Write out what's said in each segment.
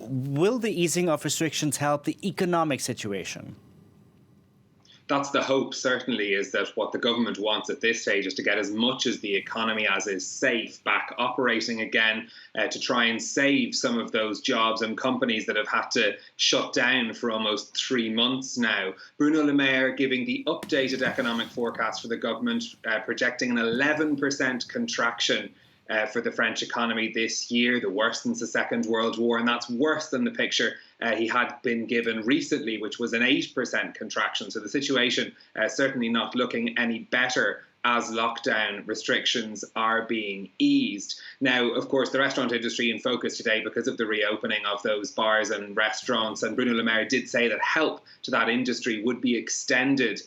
will the easing of restrictions help the economic situation? That's the hope, certainly, is that what the government wants at this stage is to get as much as the economy as is safe back operating again, to try and save some of those jobs and companies that have had to shut down for almost 3 months now. Bruno Le Maire giving the updated economic forecast for the government, projecting an 11% contraction for the French economy this year, the worst since the Second World War, and that's worse than the picture he had been given recently, which was an 8% contraction. So the situation certainly not looking any better as lockdown restrictions are being eased. Now, of course, the restaurant industry in focus today because of the reopening of those bars and restaurants. And Bruno Le Maire did say that help to that industry would be extended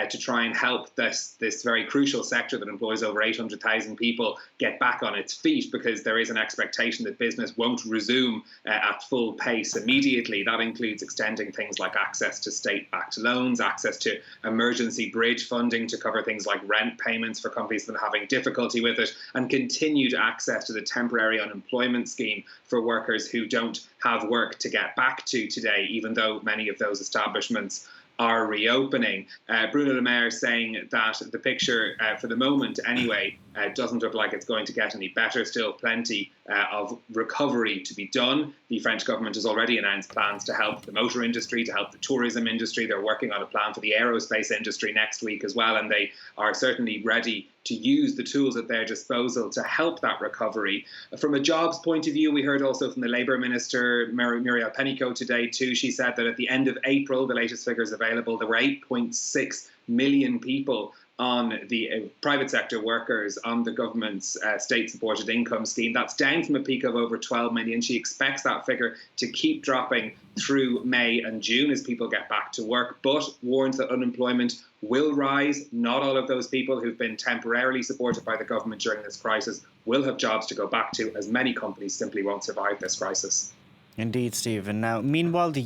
to try and help this very crucial sector that employs over 800,000 people get back on its feet, because there is an expectation that business won't resume at full pace immediately. That includes extending things like access to state-backed loans, access to emergency bridge funding to cover things like rent payments for companies that are having difficulty with it, and continued access to the temporary unemployment scheme for workers who don't have work to get back to today, even though many of those establishments are reopening. Bruno Le Maire saying that the picture, for the moment anyway, doesn't look like it's going to get any better. Still plenty of recovery to be done. The French government has already announced plans to help the motor industry, to help the tourism industry. They're working on a plan for the aerospace industry next week as well, and they are certainly ready to use the tools at their disposal to help that recovery. From a jobs point of view, we heard also from the Labour Minister, Muriel Pénicaud, today too. She said that at the end of April, the latest figures available, there were 8.6 million people on the private sector workers on the government's state-supported income scheme. That's down from a peak of over 12 million. She expects that figure to keep dropping through May and June as people get back to work, but warns that unemployment will rise. Not all of those people who've been temporarily supported by the government during this crisis will have jobs to go back to, as many companies simply won't survive this crisis. Indeed, Stephen. Now, meanwhile, the